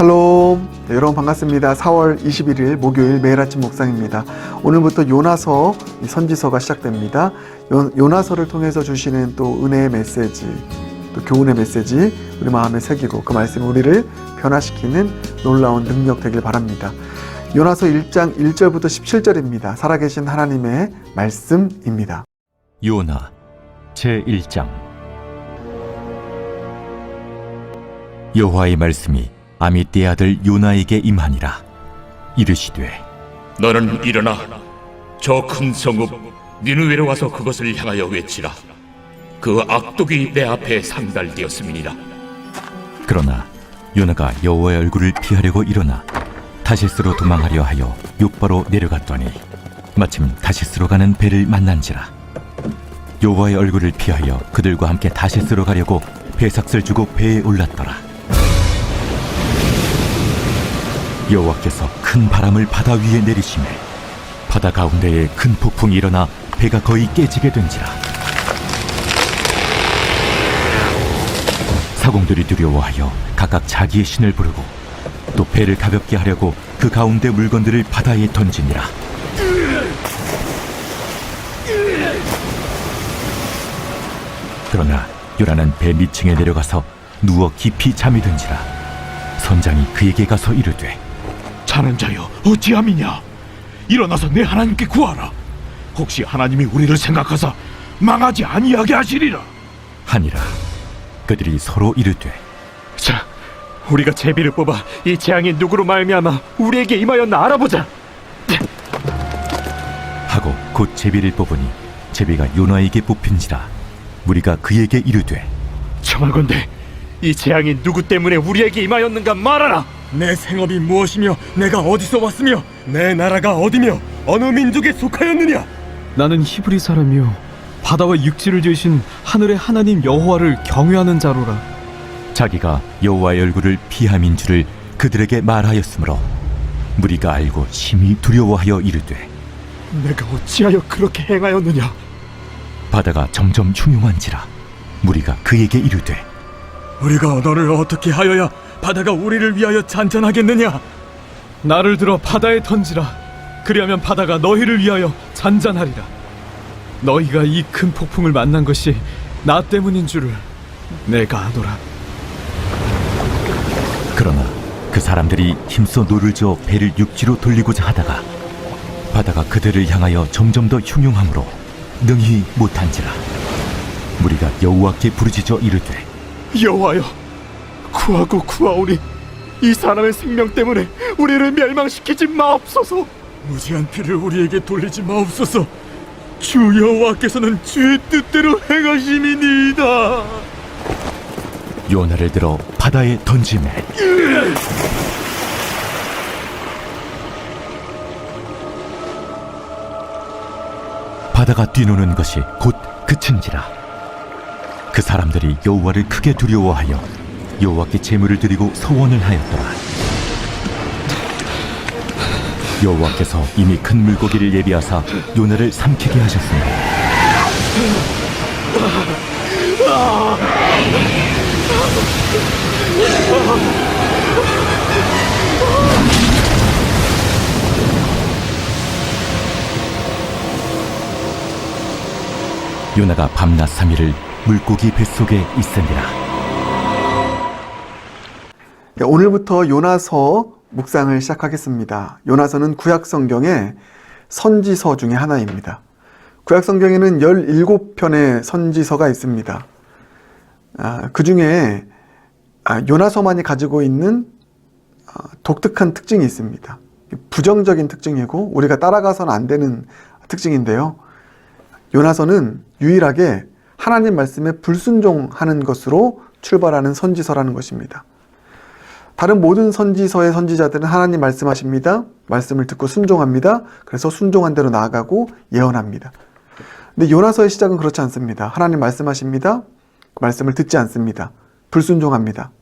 샬롬. 네, 여러분 반갑습니다. 4월 21일 목요일 매일 아침 묵상입니다. 오늘부터 요나서 선지서가 시작됩니다. 요나서를 통해서 주시는 또 은혜의 메시지, 또 교훈의 메시지 우리 마음에 새기고 그 말씀이 우리를 변화시키는 놀라운 능력 되길 바랍니다. 요나서 1장 1절부터 17절입니다. 살아계신 하나님의 말씀입니다. 요나 제1장. 여호와의 말씀이 아미떼의 아들 요나에게 임하니라. 이르시되 너는 일어나 저 큰 성읍 니느웨로 와서 그것을 향하여 외치라. 그 악독이 내 앞에 상달되었음이니라. 그러나 요나가 여호와의 얼굴을 피하려고 일어나 다시스로 도망하려 하여 욥바로 내려갔더니 마침 다시스로 가는 배를 만난지라. 여호와의 얼굴을 피하여 그들과 함께 다시스로 가려고 배삭을 주고 배에 올랐더라. 여호와께서 큰 바람을 바다 위에 내리시매 바다 가운데에 큰 폭풍이 일어나 배가 거의 깨지게 된지라. 사공들이 두려워하여 각각 자기의 신을 부르고 또 배를 가볍게 하려고 그 가운데 물건들을 바다에 던지니라. 그러나 요나는 배 밑층에 내려가서 누워 깊이 잠이 든지라. 선장이 그에게 가서 이르되 자는 자여 어찌함이냐. 일어나서 내 하나님께 구하라. 혹시 하나님이 우리를 생각하사 망하지 아니하게 하시리라 하니라. 그들이 서로 이르되 자, 우리가 제비를 뽑아 이 재앙이 누구로 말미암아 우리에게 임하였나 알아보자. 하고 곧 제비를 뽑으니 제비가 요나에게 뽑힌지라. 무리가 그에게 이르되 청하건대 이 재앙이 누구 때문에 우리에게 임하였는가 말하라. 내 생업이 무엇이며 내가 어디서 왔으며 내 나라가 어디며 어느 민족에 속하였느냐? 나는 히브리 사람이요 바다와 육지를 지으신 하늘의 하나님 여호와를 경외하는 자로라. 자기가 여호와의 얼굴을 피함인 줄을 그들에게 말하였으므로 무리가 알고 심히 두려워하여 이르되 내가 어찌하여 그렇게 행하였느냐. 바다가 점점 흉흉한지라. 무리가 그에게 이르되 우리가 너를 어떻게 하여야 바다가 우리를 위하여 잔잔하겠느냐? 나를 들어 바다에 던지라. 그리하면 바다가 너희를 위하여 잔잔하리라. 너희가 이 큰 폭풍을 만난 것이 나 때문인 줄을 내가 아노라. 그러나 그 사람들이 힘써 노를 저어 배를 육지로 돌리고자 하다가 바다가 그들을 향하여 점점 더 흉흉함으로 능히 못한지라. 무리가 여호와께 부르짖어 이르되 여호와여, 구하고 구하오니 이 사람의 생명 때문에 우리를 멸망시키지 마옵소서. 무지한 피를 우리에게 돌리지 마옵소서. 주 여호와께서는 주의 뜻대로 행하심이니이다. 요나를 들어 바다에 던지매 바다가 뛰노는 것이 곧 그친지라. 그 사람들이 여호와를 크게 두려워하여 여호와께 제물을 드리고 서원을 하였더라. 여호와께서 이미 큰 물고기를 예비하사 요나를 삼키게 하셨습니다. 요나가 밤낮 3일을 물고기 뱃속에 있으니라. 오늘부터 요나서 묵상을 시작하겠습니다. 요나서는 구약성경의 선지서 중에 하나입니다. 구약성경에는 17편의 선지서가 있습니다. 그 중에 요나서만이 가지고 있는 독특한 특징이 있습니다. 부정적인 특징이고 우리가 따라가서는 안 되는 특징인데요. 요나서는 유일하게 하나님 말씀에 불순종하는 것으로 출발하는 선지서라는 것입니다. 다른 모든 선지서의 선지자들은 하나님 말씀하십니다. 말씀을 듣고 순종합니다. 그래서 순종한 대로 나아가고 예언합니다. 근데 요나서의 시작은 그렇지 않습니다. 하나님 말씀하십니다. 그 말씀을 듣지 않습니다. 불순종합니다.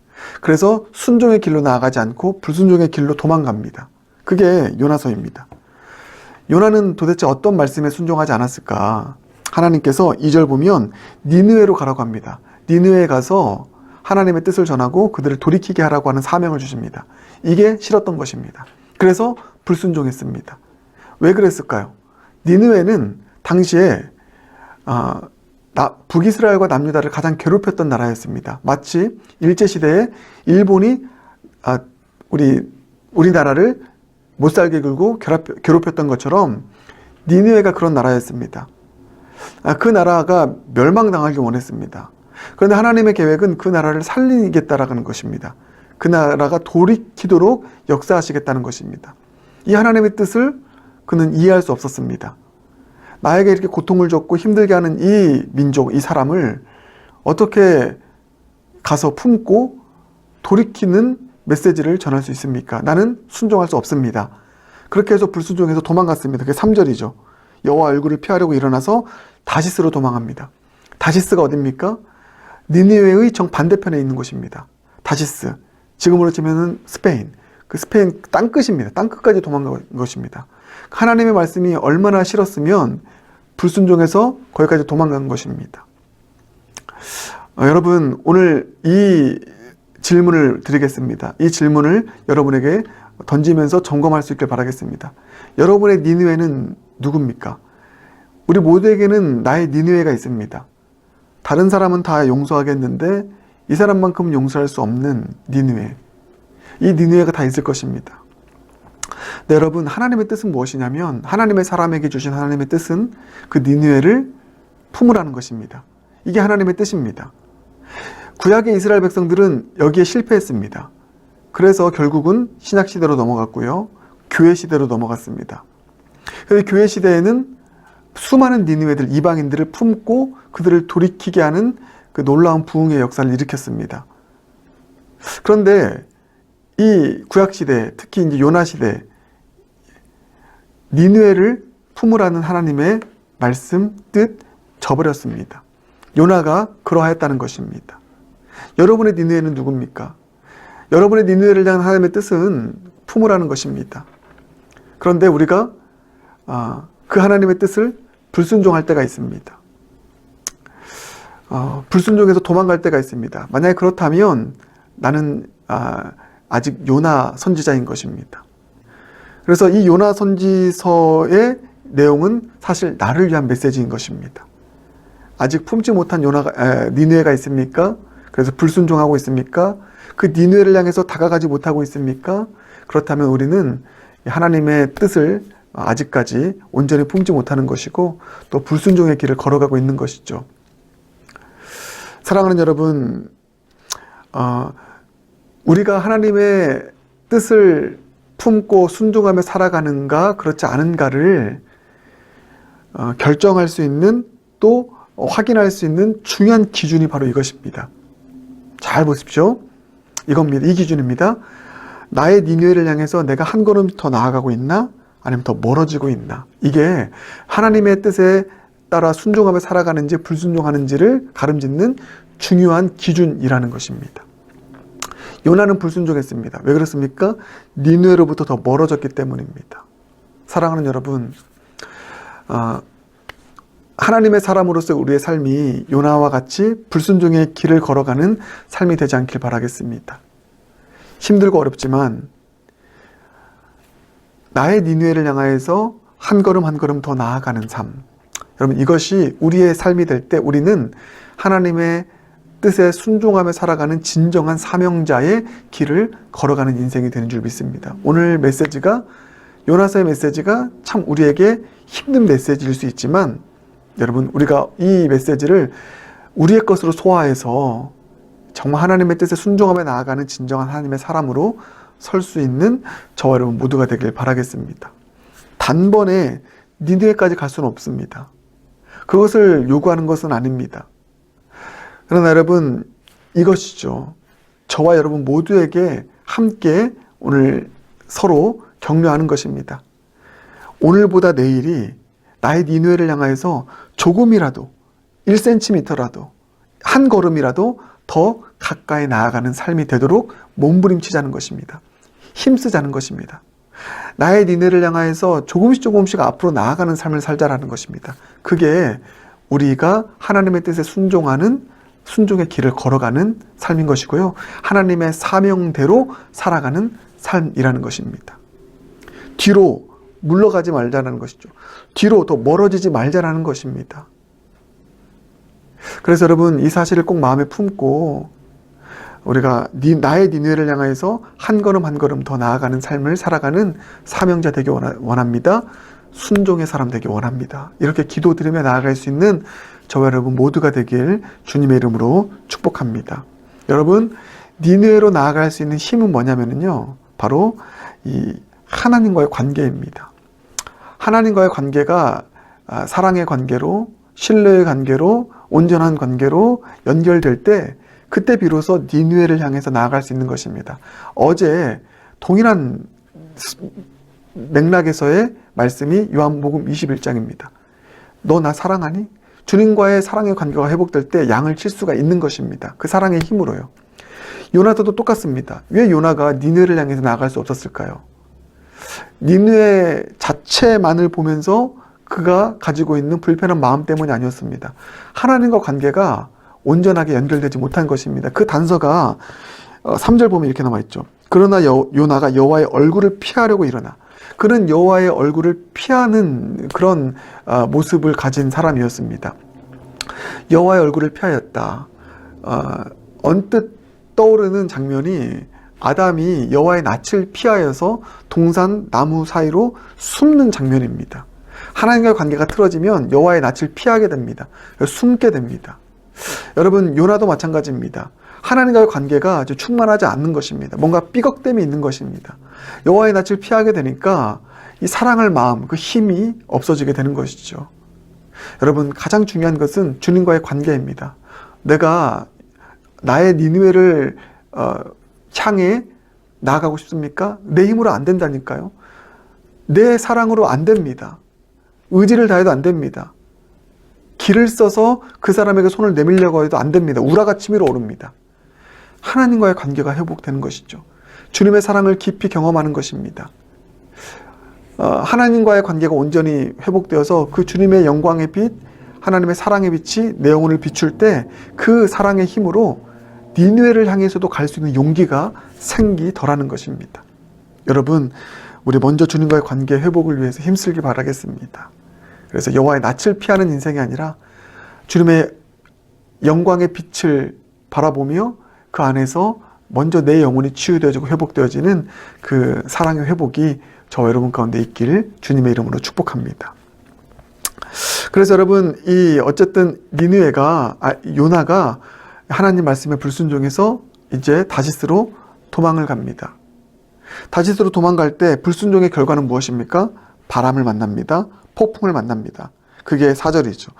그래서 순종의 길로 나아가지 않고 불순종의 길로 도망갑니다. 그게 요나서입니다. 요나는 도대체 어떤 말씀에 순종하지 않았을까? 하나님께서 2절 보면 니느웨로 가라고 합니다. 니느웨에 가서 하나님의 뜻을 전하고 그들을 돌이키게 하라고 하는 사명을 주십니다. 이게 싫었던 것입니다. 그래서 불순종했습니다. 왜 그랬을까요? 니느웨는 당시에 북이스라엘과 남유다를 가장 괴롭혔던 나라였습니다. 마치 일제시대에 일본이 우리나라를 못살게 굴고 괴롭혔던 것처럼 니느웨가 그런 나라였습니다. 그 나라가 멸망당하길 원했습니다. 그런데 하나님의 계획은 그 나라를 살리겠다라는 것입니다. 그 나라가 돌이키도록 역사하시겠다는 것입니다. 이 하나님의 뜻을 그는 이해할 수 없었습니다. 나에게 이렇게 고통을 줬고 힘들게 하는 이 민족, 이 사람을 어떻게 가서 품고 돌이키는 메시지를 전할 수 있습니까? 나는 순종할 수 없습니다. 그렇게 해서 불순종해서 도망갔습니다. 그게 3절이죠. 여호와 얼굴을 피하려고 일어나서 다시스로 도망합니다. 다시스가 어딥니까? 니느웨의 정반대편에 있는 곳입니다. 다시스. 지금으로 치면은 스페인. 그 스페인 땅끝입니다. 땅끝까지 도망간 것입니다. 하나님의 말씀이 얼마나 싫었으면 불순종해서 거기까지 도망간 것입니다. 여러분, 오늘 이 질문을 드리겠습니다. 이 질문을 여러분에게 던지면서 점검할 수 있길 바라겠습니다. 여러분의 니느웨는 누굽니까? 우리 모두에게는 나의 니느웨가 있습니다. 다른 사람은 다 용서하겠는데 이 사람만큼은 용서할 수 없는 니느웨. 이 니느웨가 다 있을 것입니다. 네, 여러분, 하나님의 뜻은 무엇이냐면 하나님의 사람에게 주신 하나님의 뜻은 그 니느웨를 품으라는 것입니다. 이게 하나님의 뜻입니다. 구약의 이스라엘 백성들은 여기에 실패했습니다. 그래서 결국은 신약시대로 넘어갔고요. 교회시대로 넘어갔습니다. 교회 시대에는 수많은 니느웨들, 이방인들을 품고 그들을 돌이키게 하는 그 놀라운 부흥의 역사를 일으켰습니다. 그런데 이 구약시대, 특히 이제 요나시대, 니느웨를 품으라는 하나님의 말씀, 뜻 저버렸습니다. 요나가 그러하였다는 것입니다. 여러분의 니느웨는 누굽니까? 여러분의 니느웨를 향한 하나님의 뜻은 품으라는 것입니다. 그런데 우리가 그 하나님의 뜻을 불순종할 때가 있습니다. 불순종해서 도망갈 때가 있습니다. 만약에 그렇다면 나는 아직 요나 선지자인 것입니다. 그래서 이 요나 선지서의 내용은 사실 나를 위한 메시지인 것입니다. 아직 품지 못한 니느웨가 있습니까? 그래서 불순종하고 있습니까? 그 니느웨를 향해서 다가가지 못하고 있습니까? 그렇다면 우리는 하나님의 뜻을 아직까지 온전히 품지 못하는 것이고 또 불순종의 길을 걸어가고 있는 것이죠. 사랑하는 여러분, 우리가 하나님의 뜻을 품고 순종하며 살아가는가 그렇지 않은가를 결정할 수 있는 또 확인할 수 있는 중요한 기준이 바로 이것입니다. 잘 보십시오. 이겁니다. 이 기준입니다. 나의 니느웨를 향해서 내가 한 걸음 더 나아가고 있나? 아니면 더 멀어지고 있나? 이게 하나님의 뜻에 따라 순종하며 살아가는지 불순종하는지를 가름짓는 중요한 기준이라는 것입니다. 요나는 불순종했습니다. 왜 그렇습니까? 니느웨로부터 더 멀어졌기 때문입니다. 사랑하는 여러분, 하나님의 사람으로서 우리의 삶이 요나와 같이 불순종의 길을 걸어가는 삶이 되지 않길 바라겠습니다. 힘들고 어렵지만 나의 니느웨를 향하여서 한 걸음 한 걸음 더 나아가는 삶. 여러분, 이것이 우리의 삶이 될 때 우리는 하나님의 뜻에 순종하며 살아가는 진정한 사명자의 길을 걸어가는 인생이 되는 줄 믿습니다. 오늘 메시지가, 요나서의 메시지가 참 우리에게 힘든 메시지일 수 있지만 여러분, 우리가 이 메시지를 우리의 것으로 소화해서 정말 하나님의 뜻에 순종하며 나아가는 진정한 하나님의 사람으로 설 수 있는 저와 여러분 모두가 되길 바라겠습니다. 단번에 니느웨까지 갈 수는 없습니다. 그것을 요구하는 것은 아닙니다. 그러나 여러분, 이것이죠. 저와 여러분 모두에게 함께 오늘 서로 격려하는 것입니다. 오늘보다 내일이 나의 니느웨를 향하여서 조금이라도 1cm라도 한 걸음이라도 더 가까이 나아가는 삶이 되도록 몸부림치자는 것입니다. 힘쓰자는 것입니다. 나의 니느웨를 향하여서 조금씩 앞으로 나아가는 삶을 살자라는 것입니다. 그게 우리가 하나님의 뜻에 순종하는 순종의 길을 걸어가는 삶인 것이고요. 하나님의 사명대로 살아가는 삶이라는 것입니다. 뒤로 물러가지 말자라는 것이죠. 뒤로 더 멀어지지 말자라는 것입니다. 그래서 여러분 이 사실을 꼭 마음에 품고 우리가 나의 니느웨를 향해서 한 걸음 한 걸음 더 나아가는 삶을 살아가는 사명자 되기 원합니다. 순종의 사람 되기 원합니다. 이렇게 기도드리며 나아갈 수 있는 저와 여러분 모두가 되길 주님의 이름으로 축복합니다. 여러분 니느웨로 나아갈 수 있는 힘은 뭐냐면요, 바로 이 하나님과의 관계입니다. 하나님과의 관계가 사랑의 관계로, 신뢰의 관계로, 온전한 관계로 연결될 때 그때 비로소 니느웨를 향해서 나아갈 수 있는 것입니다. 어제 동일한 맥락에서의 말씀이 요한복음 21장입니다. 너 나 사랑하니? 주님과의 사랑의 관계가 회복될 때 양을 칠 수가 있는 것입니다. 그 사랑의 힘으로요. 요나도 똑같습니다. 왜 요나가 니느웨를 향해서 나아갈 수 없었을까요? 니느웨 자체만을 보면서 그가 가지고 있는 불편한 마음 때문이 아니었습니다. 하나님과 관계가 온전하게 연결되지 못한 것입니다. 그 단서가 3절 보면 이렇게 나와있죠. 그러나 요나가 여호와의 얼굴을 피하려고 일어나. 그는 여호와의 얼굴을 피하는 그런 모습을 가진 사람이었습니다. 여호와의 얼굴을 피하였다. 언뜻 떠오르는 장면이 아담이 여호와의 낯을 피하여서 동산 나무 사이로 숨는 장면입니다. 하나님과의 관계가 틀어지면 여호와의 낯을 피하게 됩니다. 숨게 됩니다. 여러분 요나도 마찬가지입니다. 하나님과의 관계가 충만하지 않는 것입니다. 뭔가 삐걱댐이 있는 것입니다. 여호와의 낯을 피하게 되니까 이 사랑할 마음, 그 힘이 없어지게 되는 것이죠. 여러분 가장 중요한 것은 주님과의 관계입니다. 내가 나의 니느웨를 향해 나아가고 싶습니까? 내 힘으로 안 된다니까요. 내 사랑으로 안 됩니다. 의지를 다해도 안 됩니다. 길을 써서 그 사람에게 손을 내밀려고 해도 안 됩니다. 우라가 치밀어 오릅니다. 하나님과의 관계가 회복되는 것이죠. 주님의 사랑을 깊이 경험하는 것입니다. 하나님과의 관계가 온전히 회복되어서 그 주님의 영광의 빛, 하나님의 사랑의 빛이 내 영혼을 비출 때 그 사랑의 힘으로 니느웨를 향해서도 갈 수 있는 용기가 생기더라는 것입니다. 여러분 우리 먼저 주님과의 관계 회복을 위해서 힘쓰기 바라겠습니다. 그래서 여호와의 낯을 피하는 인생이 아니라 주님의 영광의 빛을 바라보며 그 안에서 먼저 내 영혼이 치유되어지고 회복되어지는 그 사랑의 회복이 저와 여러분 가운데 있기를 주님의 이름으로 축복합니다. 그래서 여러분 어쨌든 요나가 하나님 말씀에 불순종해서 이제 다시스로 도망을 갑니다. 다시스로 도망갈 때 불순종의 결과는 무엇입니까? 바람을 만납니다. 폭풍을 만납니다. 그게 4절이죠.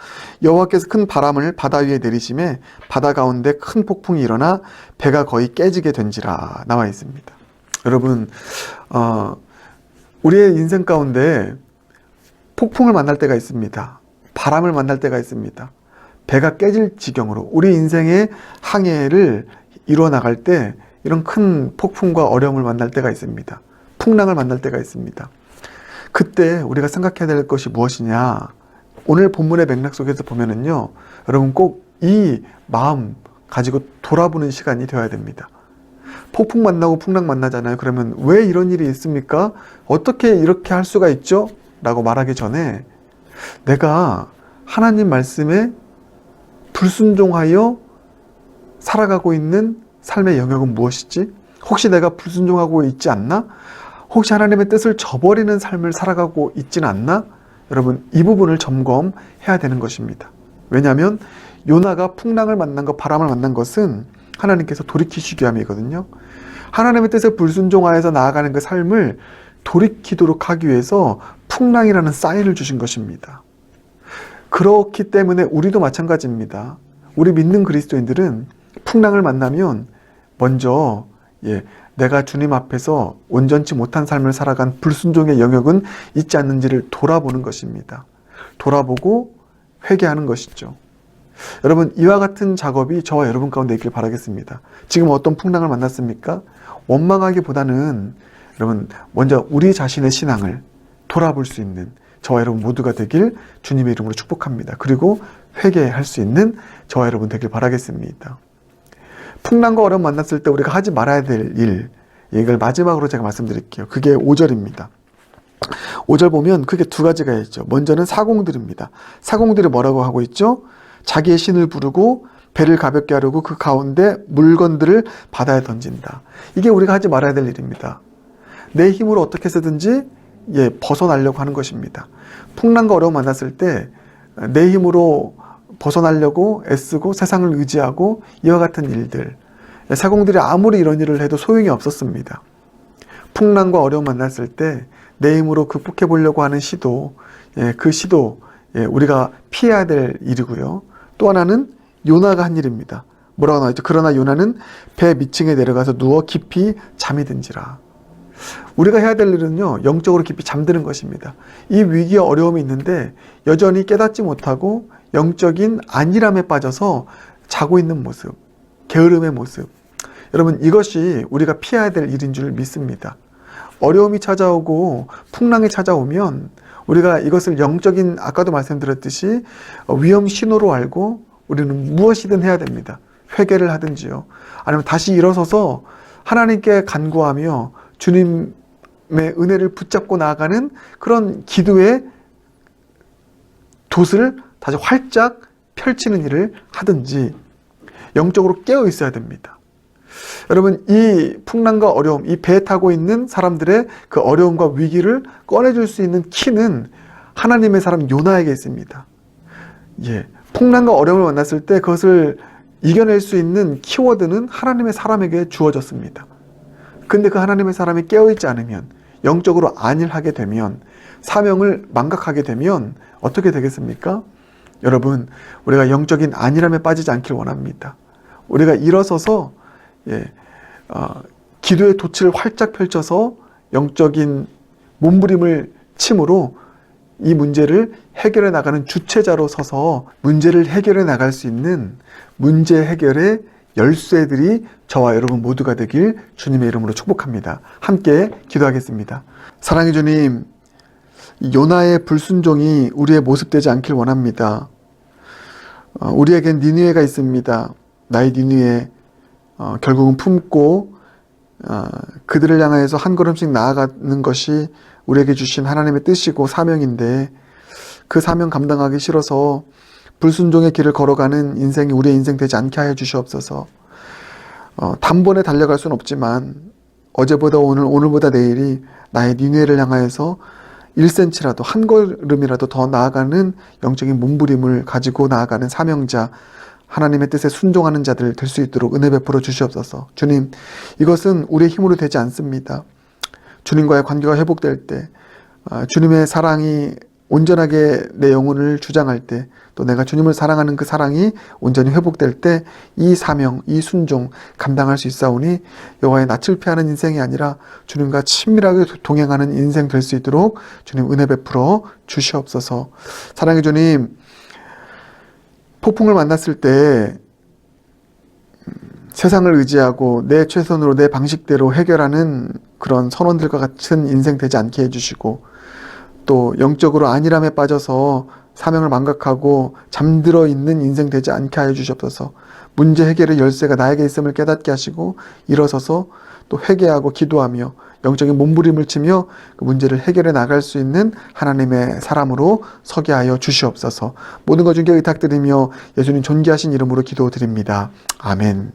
여호와께서 큰 바람을 바다 위에 내리심에 바다 가운데 큰 폭풍이 일어나 배가 거의 깨지게 된지라 나와 있습니다. 여러분 우리의 인생 가운데 폭풍을 만날 때가 있습니다. 바람을 만날 때가 있습니다. 배가 깨질 지경으로 우리 인생의 항해를 이루어나갈 때 이런 큰 폭풍과 어려움을 만날 때가 있습니다. 풍랑을 만날 때가 있습니다. 그때 우리가 생각해야 될 것이 무엇이냐? 오늘 본문의 맥락 속에서 보면은요, 여러분 꼭 이 마음 가지고 돌아보는 시간이 되어야 됩니다. 폭풍 만나고 풍랑 만나잖아요. 그러면 왜 이런 일이 있습니까? 어떻게 이렇게 할 수가 있죠? 라고 말하기 전에 내가 하나님 말씀에 불순종하여 살아가고 있는 삶의 영역은 무엇이지? 혹시 내가 불순종하고 있지 않나? 혹시 하나님의 뜻을 저버리는 삶을 살아가고 있지는 않나? 여러분 이 부분을 점검해야 되는 것입니다. 왜냐하면 요나가 풍랑을 만난 것, 바람을 만난 것은 하나님께서 돌이키시기 위함이거든요. 하나님의 뜻에 불순종하여서 나아가는 그 삶을 돌이키도록 하기 위해서 풍랑이라는 사인을 주신 것입니다. 그렇기 때문에 우리도 마찬가지입니다. 우리 믿는 그리스도인들은 풍랑을 만나면 먼저 내가 주님 앞에서 온전치 못한 삶을 살아간 불순종의 영역은 있지 않는지를 돌아보는 것입니다. 돌아보고 회개하는 것이죠. 여러분 이와 같은 작업이 저와 여러분 가운데 있길 바라겠습니다. 지금 어떤 풍랑을 만났습니까? 원망하기보다는 여러분 먼저 우리 자신의 신앙을 돌아볼 수 있는 저와 여러분 모두가 되길 주님의 이름으로 축복합니다. 그리고 회개할 수 있는 저와 여러분 되길 바라겠습니다. 풍랑과 어려움 만났을 때 우리가 하지 말아야 될 일, 이걸 마지막으로 제가 말씀드릴게요. 그게 5절입니다. 5절 보면 크게 두 가지가 있죠. 먼저는 사공들입니다. 사공들이 뭐라고 하고 있죠? 자기의 신을 부르고 배를 가볍게 하려고 그 가운데 물건들을 바다에 던진다. 이게 우리가 하지 말아야 될 일입니다. 내 힘으로 어떻게 해서든지 벗어나려고 하는 것입니다. 풍랑과 어려움 만났을 때 내 힘으로 벗어나려고 애쓰고 세상을 의지하고 이와 같은 일들, 사공들이 아무리 이런 일을 해도 소용이 없었습니다. 풍랑과 어려움 만났을 때 내 힘으로 극복해 보려고 하는 시도, 그 시도 우리가 피해야 될 일이고요. 또 하나는 요나가 한 일입니다. 뭐라고 나와있죠? 그러나 요나는 배 밑층에 내려가서 누워 깊이 잠이 든지라. 우리가 해야 될 일은요, 영적으로 깊이 잠드는 것입니다. 이 위기와 어려움이 있는데 여전히 깨닫지 못하고 영적인 안일함에 빠져서 자고 있는 모습, 게으름의 모습. 여러분, 이것이 우리가 피해야 될 일인 줄 믿습니다. 어려움이 찾아오고 풍랑이 찾아오면 우리가 이것을 영적인, 아까도 말씀드렸듯이 위험 신호로 알고 우리는 무엇이든 해야 됩니다. 회개를 하든지요, 아니면 다시 일어서서 하나님께 간구하며 주님의 은혜를 붙잡고 나아가는 그런 기도의 돛을 다시 활짝 펼치는 일을 하든지 영적으로 깨어 있어야 됩니다. 여러분, 이 풍랑과 어려움, 이 배에 타고 있는 사람들의 그 어려움과 위기를 꺼내줄 수 있는 키는 하나님의 사람 요나에게 있습니다. 풍랑과 어려움을 만났을 때 그것을 이겨낼 수 있는 키워드는 하나님의 사람에게 주어졌습니다. 근데 그 하나님의 사람이 깨어있지 않으면, 영적으로 안일하게 되면, 사명을 망각하게 되면 어떻게 되겠습니까? 여러분, 우리가 영적인 안일함에 빠지지 않길 원합니다. 우리가 일어서서 기도의 돛을 활짝 펼쳐서 영적인 몸부림을 침으로 이 문제를 해결해 나가는 주체자로 서서 문제를 해결해 나갈 수 있는 문제 해결의 열쇠들이 저와 여러분 모두가 되길 주님의 이름으로 축복합니다. 함께 기도하겠습니다. 사랑의 주님, 요나의 불순종이 우리의 모습 되지 않길 원합니다. 우리에겐 니느웨가 있습니다. 나의 니느웨, 결국은 품고 그들을 향해서 한 걸음씩 나아가는 것이 우리에게 주신 하나님의 뜻이고 사명인데, 그 사명 감당하기 싫어서 불순종의 길을 걸어가는 인생이 우리의 인생 되지 않게 하여 주시옵소서. 단번에 달려갈 수는 없지만 어제보다 오늘, 오늘보다 내일이 나의 니느웨를 향하여서 1cm라도, 한 걸음이라도 더 나아가는 영적인 몸부림을 가지고 나아가는 사명자, 하나님의 뜻에 순종하는 자들 될 수 있도록 은혜 베풀어 주시옵소서. 주님, 이것은 우리의 힘으로 되지 않습니다. 주님과의 관계가 회복될 때, 주님의 사랑이 온전하게 내 영혼을 주장할 때, 또 내가 주님을 사랑하는 그 사랑이 온전히 회복될 때 이 사명, 이 순종 감당할 수 있사오니 여호와의 낯을 피하는 인생이 아니라 주님과 친밀하게 동행하는 인생 될 수 있도록 주님 은혜 베풀어 주시옵소서. 사랑의 주님, 폭풍을 만났을 때 세상을 의지하고 내 최선으로 내 방식대로 해결하는 그런 선원들과 같은 인생 되지 않게 해주시고, 또 영적으로 안일함에 빠져서 사명을 망각하고 잠들어 있는 인생 되지 않게 하여 주시옵소서. 문제 해결의 열쇠가 나에게 있음을 깨닫게 하시고 일어서서 또 회개하고 기도하며 영적인 몸부림을 치며 그 문제를 해결해 나갈 수 있는 하나님의 사람으로 서게 하여 주시옵소서. 모든 것 중에 의탁드리며 예수님 존귀하신 이름으로 기도드립니다. 아멘.